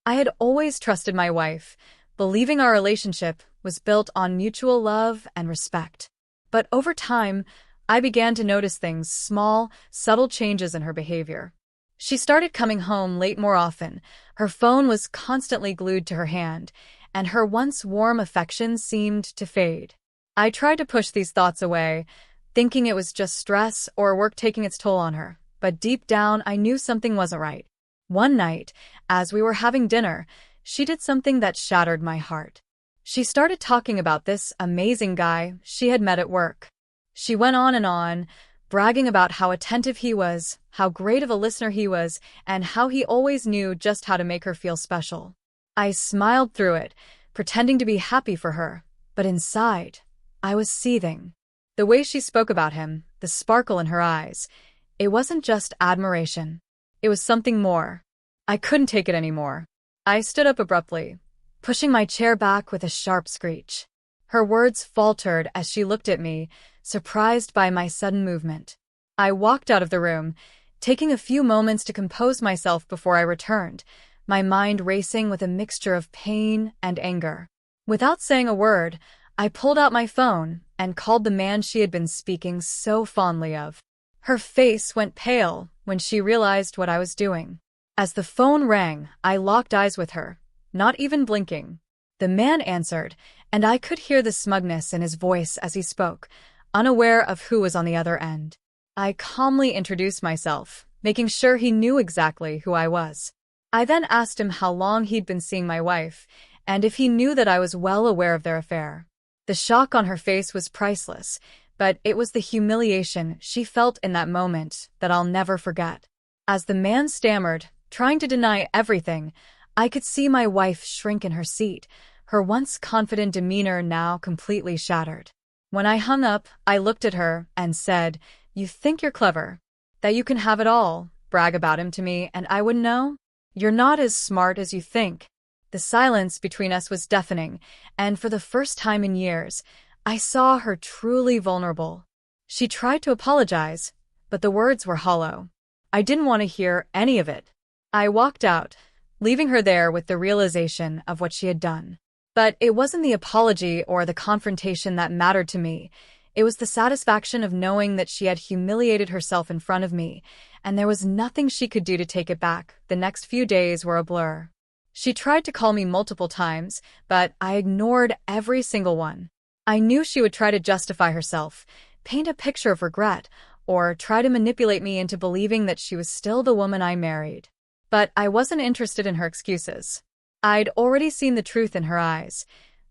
I had always trusted my wife, believing our relationship was built on mutual love and respect. But over time, I began to notice things, small, subtle changes in her behavior. She started coming home late more often, her phone was constantly glued to her hand, and her once warm affection seemed to fade. I tried to push these thoughts away, thinking it was just stress or work taking its toll on her, but deep down I knew something wasn't right. One night, as we were having dinner, she did something that shattered my heart. She started talking about this amazing guy she had met at work. She went on and on, bragging about how attentive he was, how great of a listener he was, and how he always knew just how to make her feel special. I smiled through it, pretending to be happy for her, but inside, I was seething. The way she spoke about him, the sparkle in her eyes, it wasn't just admiration. It was something more. I couldn't take it anymore. I stood up abruptly, pushing my chair back with a sharp screech. Her words faltered as she looked at me, surprised by my sudden movement. I walked out of the room, taking a few moments to compose myself before I returned, my mind racing with a mixture of pain and anger. Without saying a word, I pulled out my phone and called the man she had been speaking so fondly of. Her face went pale when she realized what I was doing. As the phone rang, I locked eyes with her, not even blinking. The man answered, and I could hear the smugness in his voice as he spoke, unaware of who was on the other end. I calmly introduced myself, making sure he knew exactly who I was. I then asked him how long he'd been seeing my wife, and if he knew that I was well aware of their affair. The shock on her face was priceless, but it was the humiliation she felt in that moment that I'll never forget. As the man stammered, trying to deny everything, I could see my wife shrink in her seat, her once confident demeanor now completely shattered. When I hung up, I looked at her and said, "You think you're clever, that you can have it all, brag about him to me, and I wouldn't know? You're not as smart as you think." The silence between us was deafening, and for the first time in years, I saw her truly vulnerable. She tried to apologize, but the words were hollow. I didn't want to hear any of it. I walked out, leaving her there with the realization of what she had done. But it wasn't the apology or the confrontation that mattered to me. It was the satisfaction of knowing that she had humiliated herself in front of me, and there was nothing she could do to take it back. The next few days were a blur. She tried to call me multiple times, but I ignored every single one. I knew she would try to justify herself, paint a picture of regret, or try to manipulate me into believing that she was still the woman I married. But I wasn't interested in her excuses. I'd already seen the truth in her eyes,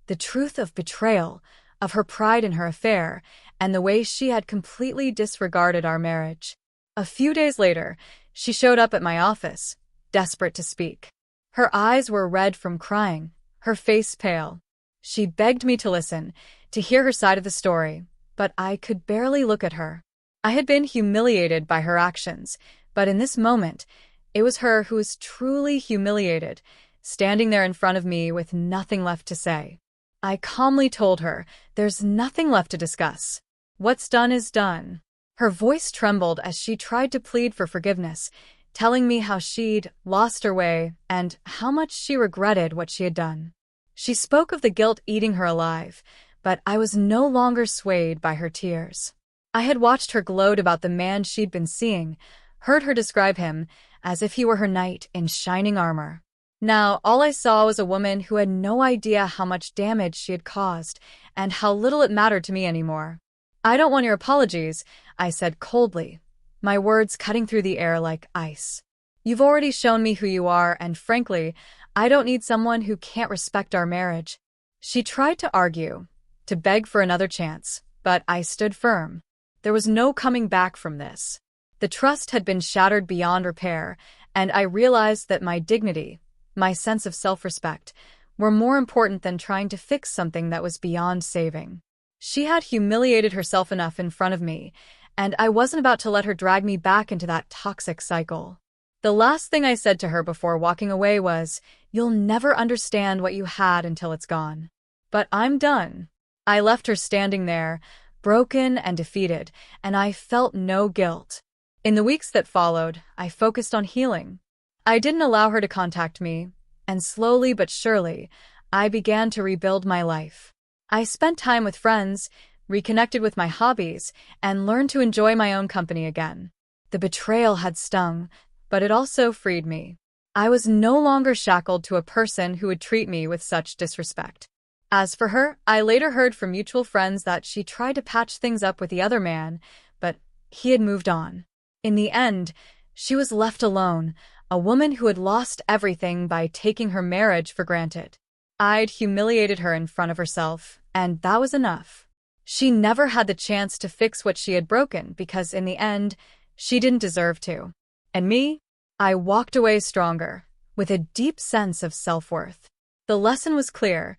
the truth of betrayal, of her pride in her affair, and the way she had completely disregarded our marriage. A few days later, she showed up at my office, desperate to speak. Her eyes were red from crying, her face pale. She begged me to listen, to hear her side of the story, but I could barely look at her. I had been humiliated by her actions, but in this moment, it was her who was truly humiliated, standing there in front of me with nothing left to say. I calmly told her, "There's nothing left to discuss. What's done is done." Her voice trembled as she tried to plead for forgiveness, telling me how she'd lost her way and how much she regretted what she had done. She spoke of the guilt eating her alive, but I was no longer swayed by her tears. I had watched her gloat about the man she'd been seeing, heard her describe him as if he were her knight in shining armor. Now, all I saw was a woman who had no idea how much damage she had caused and how little it mattered to me anymore. "I don't want your apologies," I said coldly, my words cutting through the air like ice. "You've already shown me who you are, and frankly, I don't need someone who can't respect our marriage." She tried to argue, to beg for another chance, but I stood firm. There was no coming back from this. The trust had been shattered beyond repair, and I realized that my dignity, my sense of self-respect, were more important than trying to fix something that was beyond saving. She had humiliated herself enough in front of me, and I wasn't about to let her drag me back into that toxic cycle. The last thing I said to her before walking away was, "You'll never understand what you had until it's gone. But I'm done." I left her standing there, broken and defeated, and I felt no guilt. In the weeks that followed, I focused on healing. I didn't allow her to contact me. and slowly but surely, I began to rebuild my life. I spent time with friends, reconnected with my hobbies, and learned to enjoy my own company again. The betrayal had stung, but it also freed me. I was no longer shackled to a person who would treat me with such disrespect. As for her, I later heard from mutual friends that she tried to patch things up with the other man, but he had moved on. In the end, she was left alone, a woman who had lost everything by taking her marriage for granted. I'd humiliated her in front of herself, and that was enough. She never had the chance to fix what she had broken because, in the end, she didn't deserve to. And me? I walked away stronger, with a deep sense of self-worth. The lesson was clear.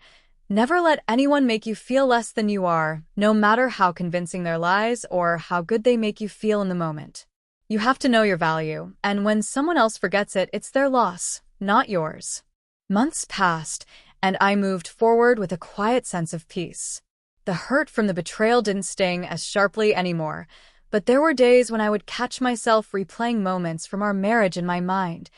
Never let anyone make you feel less than you are, no matter how convincing their lies or how good they make you feel in the moment. You have to know your value, and when someone else forgets it, it's their loss, not yours. Months passed, and I moved forward with a quiet sense of peace. The hurt from the betrayal didn't sting as sharply anymore, but there were days when I would catch myself replaying moments from our marriage in my mind.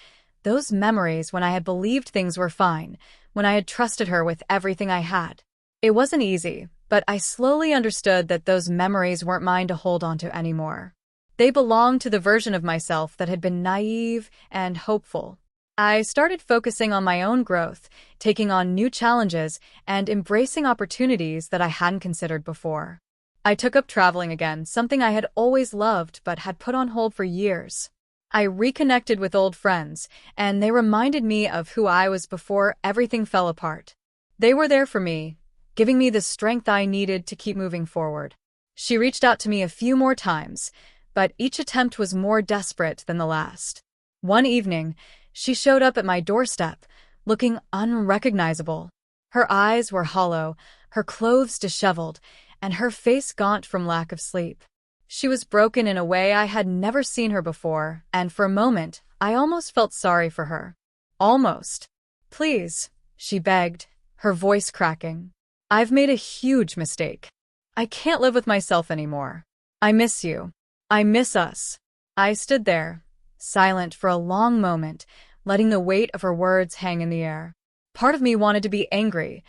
Those memories when I had believed things were fine, when I had trusted her with everything I had. It wasn't easy, but I slowly understood that those memories weren't mine to hold onto anymore. They belonged to the version of myself that had been naive and hopeful. I started focusing on my own growth, taking on new challenges, and embracing opportunities that I hadn't considered before. I took up traveling again, something I had always loved but had put on hold for years. I reconnected with old friends, and they reminded me of who I was before everything fell apart. They were there for me, giving me the strength I needed to keep moving forward. She reached out to me a few more times, but each attempt was more desperate than the last. One evening, she showed up at my doorstep, looking unrecognizable. Her eyes were hollow, her clothes disheveled, and her face gaunt from lack of sleep. She was broken in a way I had never seen her before, and for a moment, I almost felt sorry for her. Almost. "Please," she begged, her voice cracking. "I've made a huge mistake. I can't live with myself anymore. I miss you. I miss us." I stood there, silent for a long moment, letting the weight of her words hang in the air. Part of me wanted to be angry.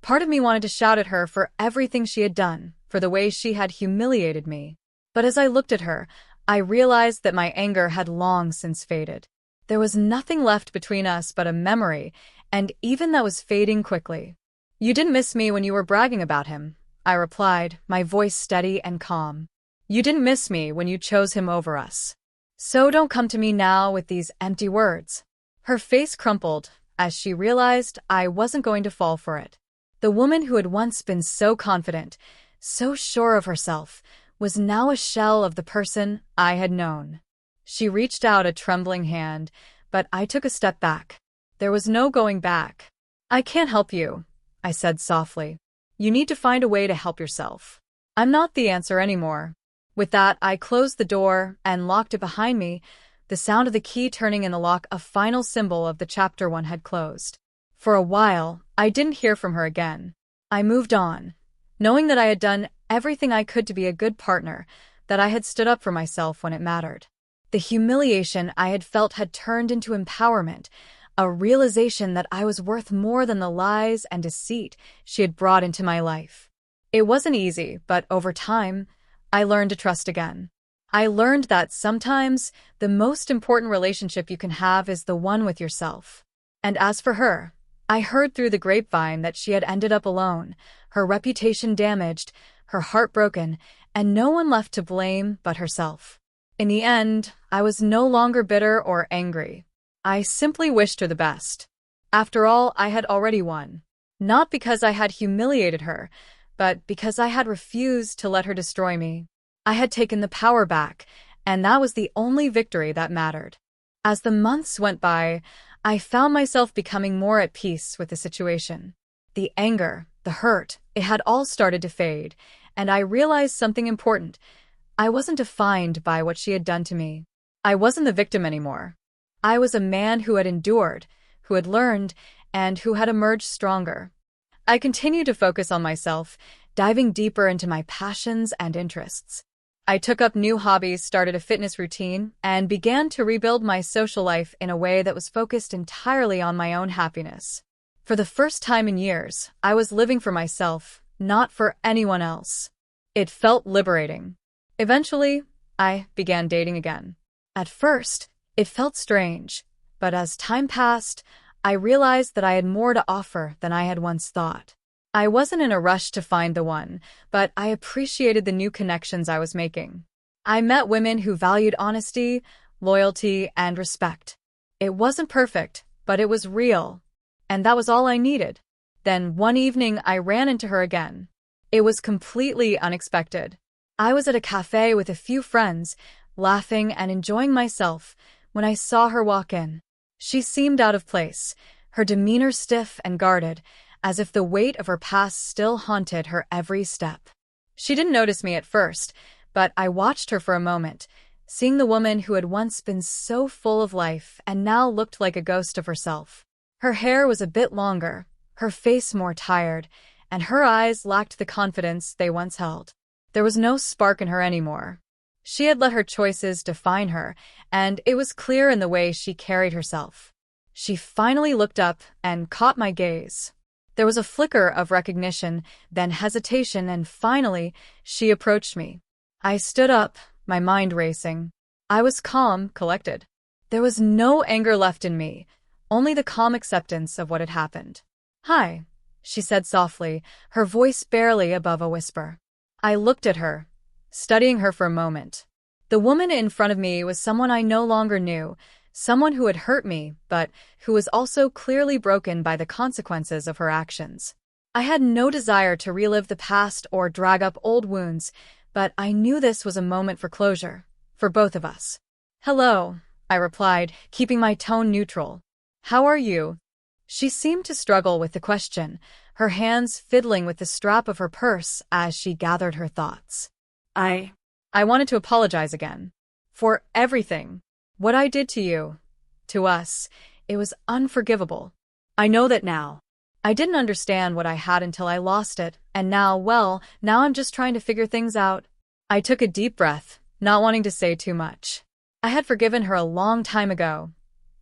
Part of me wanted to shout at her for everything she had done, for the way she had humiliated me. But as I looked at her, I realized that my anger had long since faded. There was nothing left between us but a memory, and even that was fading quickly. "You didn't miss me when you were bragging about him," I replied, my voice steady and calm. "You didn't miss me when you chose him over us. So don't come to me now with these empty words." Her face crumpled as she realized I wasn't going to fall for it. The woman who had once been so confident, so sure of herself, was now a shell of the person I had known. She reached out a trembling hand, but I took a step back. There was no going back. "I can't help you," I said softly. "You need to find a way to help yourself. I'm not the answer anymore." With that, I closed the door and locked it behind me, the sound of the key turning in the lock a final symbol of the chapter one had closed. For a while, I didn't hear from her again. I moved on, knowing that I had done everything I could to be a good partner, that I had stood up for myself when it mattered. The humiliation I had felt had turned into empowerment, a realization that I was worth more than the lies and deceit she had brought into my life. It wasn't easy, but over time, I learned to trust again. I learned that sometimes the most important relationship you can have is the one with yourself. And as for her, I heard through the grapevine that she had ended up alone, her reputation damaged, her heart broken, and no one left to blame but herself. In the end, I was no longer bitter or angry. I simply wished her the best. After all, I had already won. Not because I had humiliated her, but because I had refused to let her destroy me. I had taken the power back, and that was the only victory that mattered. As the months went by, I found myself becoming more at peace with the situation. The anger, the hurt, it had all started to fade, and I realized something important. I wasn't defined by what she had done to me. I wasn't the victim anymore. I was a man who had endured, who had learned, and who had emerged stronger. I continued to focus on myself, diving deeper into my passions and interests. I took up new hobbies, started a fitness routine, and began to rebuild my social life in a way that was focused entirely on my own happiness. For the first time in years, I was living for myself, not for anyone else. It felt liberating. Eventually, I began dating again. At first, it felt strange, but as time passed, I realized that I had more to offer than I had once thought. I wasn't in a rush to find the one, but I appreciated the new connections I was making. I met women who valued honesty, loyalty, and respect. It wasn't perfect, but it was real. And that was all I needed. Then one evening, I ran into her again. It was completely unexpected. I was at a cafe with a few friends, laughing and enjoying myself, when I saw her walk in. She seemed out of place, her demeanor stiff and guarded, as if the weight of her past still haunted her every step. She didn't notice me at first, but I watched her for a moment, seeing the woman who had once been so full of life and now looked like a ghost of herself. Her hair was a bit longer, her face more tired, and her eyes lacked the confidence they once held. There was no spark in her anymore. She had let her choices define her, and it was clear in the way she carried herself. She finally looked up and caught my gaze. There was a flicker of recognition, then hesitation, and finally, she approached me. I stood up, my mind racing. I was calm, collected. There was no anger left in me, only the calm acceptance of what had happened. "Hi," she said softly, her voice barely above a whisper. I looked at her, studying her for a moment. The woman in front of me was someone I no longer knew, someone who had hurt me, but who was also clearly broken by the consequences of her actions. I had no desire to relive the past or drag up old wounds, but I knew this was a moment for closure, for both of us. "Hello," I replied, keeping my tone neutral. "How are you?" She seemed to struggle with the question, her hands fiddling with the strap of her purse as she gathered her thoughts. I wanted to apologize again. For everything. What I did to you. To us. It was unforgivable. I know that now. I didn't understand what I had until I lost it, and now I'm just trying to figure things out. I took a deep breath, not wanting to say too much. I had forgiven her a long time ago.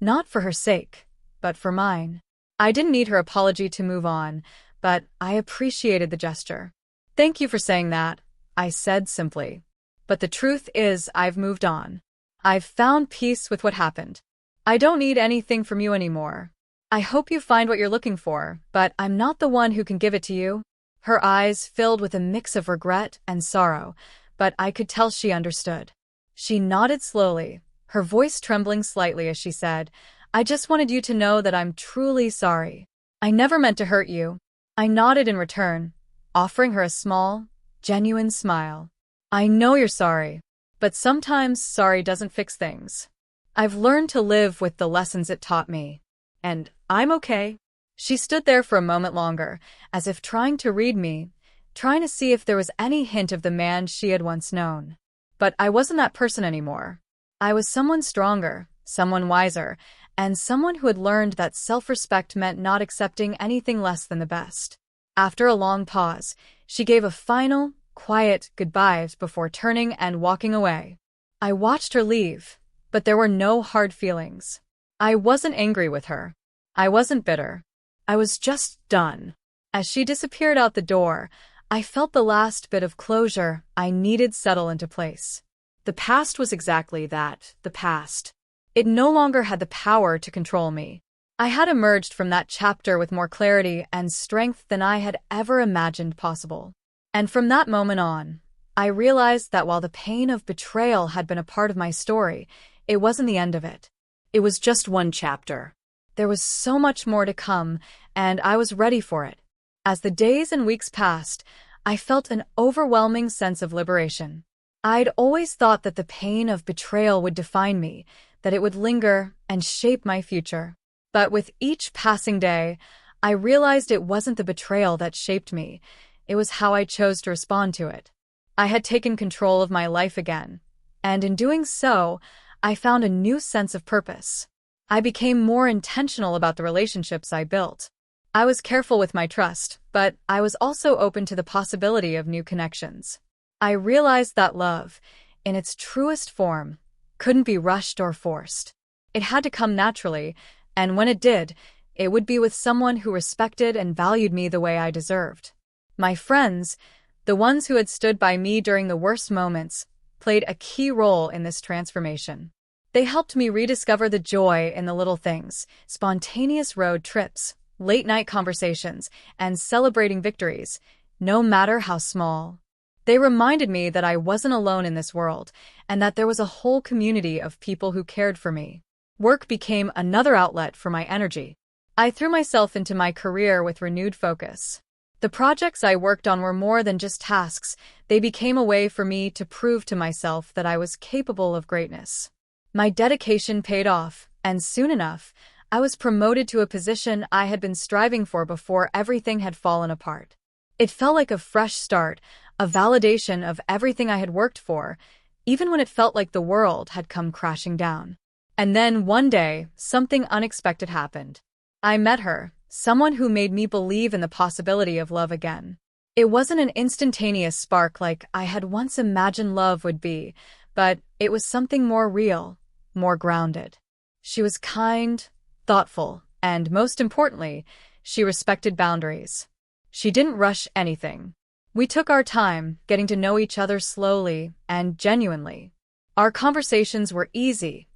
Not for her sake, but for mine. I didn't need her apology to move on, but I appreciated the gesture. "Thank you for saying that," I said simply. "But the truth is, I've moved on. I've found peace with what happened. I don't need anything from you anymore. I hope you find what you're looking for, but I'm not the one who can give it to you." Her eyes filled with a mix of regret and sorrow, but I could tell she understood. She nodded slowly, her voice trembling slightly as she said, "I just wanted you to know that I'm truly sorry. I never meant to hurt you." I nodded in return, offering her a small, genuine smile. "I know you're sorry, but sometimes sorry doesn't fix things. I've learned to live with the lessons it taught me. And I'm okay." She stood there for a moment longer, as if trying to read me, trying to see if there was any hint of the man she had once known. But I wasn't that person anymore. I was someone stronger, someone wiser, and someone who had learned that self-respect meant not accepting anything less than the best. After a long pause, she gave a final, quiet goodbyes before turning and walking away. I watched her leave, but there were no hard feelings. I wasn't angry with her. I wasn't bitter. I was just done. As she disappeared out the door, I felt the last bit of closure I needed settle into place. The past was exactly that, the past. It no longer had the power to control me. I had emerged from that chapter with more clarity and strength than I had ever imagined possible. And from that moment on, I realized that while the pain of betrayal had been a part of my story, it wasn't the end of it. It was just one chapter. There was so much more to come, and I was ready for it. As the days and weeks passed, I felt an overwhelming sense of liberation. I'd always thought that the pain of betrayal would define me, that it would linger and shape my future. But with each passing day, I realized it wasn't the betrayal that shaped me. It was how I chose to respond to it. I had taken control of my life again, and in doing so, I found a new sense of purpose. I became more intentional about the relationships I built. I was careful with my trust, but I was also open to the possibility of new connections. I realized that love, in its truest form, couldn't be rushed or forced. It had to come naturally, and when it did, it would be with someone who respected and valued me the way I deserved. My friends, the ones who had stood by me during the worst moments, played a key role in this transformation. They helped me rediscover the joy in the little things: spontaneous road trips, late-night conversations, and celebrating victories, no matter how small. They reminded me that I wasn't alone in this world, and that there was a whole community of people who cared for me. Work became another outlet for my energy. I threw myself into my career with renewed focus. The projects I worked on were more than just tasks. They became a way for me to prove to myself that I was capable of greatness. My dedication paid off, and soon enough, I was promoted to a position I had been striving for before everything had fallen apart. It felt like a fresh start, a validation of everything I had worked for, even when it felt like the world had come crashing down. And then one day, something unexpected happened. I met her, someone who made me believe in the possibility of love again. It wasn't an instantaneous spark like I had once imagined love would be, but it was something more real, more grounded. She was kind, thoughtful, and most importantly, she respected boundaries. She didn't rush anything. We took our time, getting to know each other slowly and genuinely. Our conversations were easy,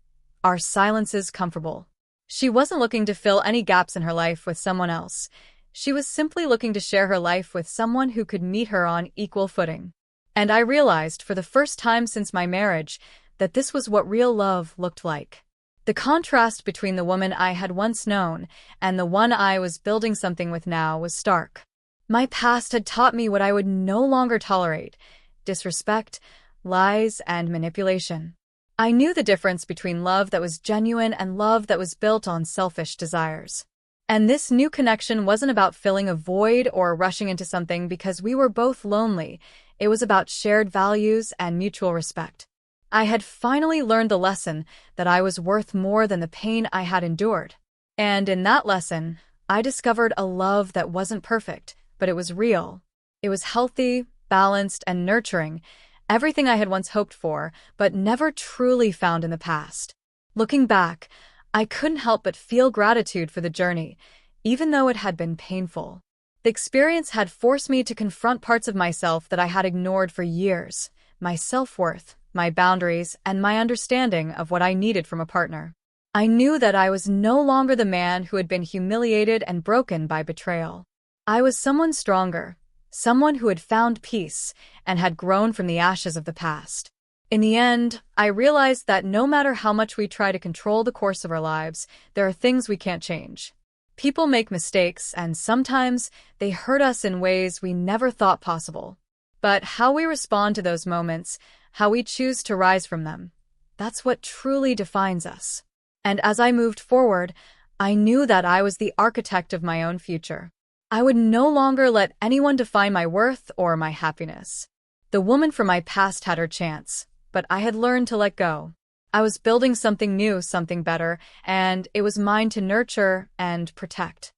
our silences comfortable. She wasn't looking to fill any gaps in her life with someone else. She was simply looking to share her life with someone who could meet her on equal footing. And I realized, for the first time since my marriage, that this was what real love looked like. The contrast between the woman I had once known and the one I was building something with now was stark. My past had taught me what I would no longer tolerate: disrespect, lies, and manipulation. I knew the difference between love that was genuine and love that was built on selfish desires. And this new connection wasn't about filling a void or rushing into something because we were both lonely. It was about shared values and mutual respect. I had finally learned the lesson that I was worth more than the pain I had endured. And in that lesson, I discovered a love that wasn't perfect, but it was real. It was healthy, balanced, and nurturing, everything I had once hoped for, but never truly found in the past. Looking back, I couldn't help but feel gratitude for the journey, even though it had been painful. The experience had forced me to confront parts of myself that I had ignored for years: my self-worth, my boundaries, and my understanding of what I needed from a partner. I knew that I was no longer the man who had been humiliated and broken by betrayal. I was someone stronger, someone who had found peace and had grown from the ashes of the past. In the end, I realized that no matter how much we try to control the course of our lives, there are things we can't change. People make mistakes, and sometimes they hurt us in ways we never thought possible. But how we respond to those moments, how we choose to rise from them, that's what truly defines us. And as I moved forward, I knew that I was the architect of my own future. I would no longer let anyone define my worth or my happiness. The woman from my past had her chance, but I had learned to let go. I was building something new, something better, and it was mine to nurture and protect.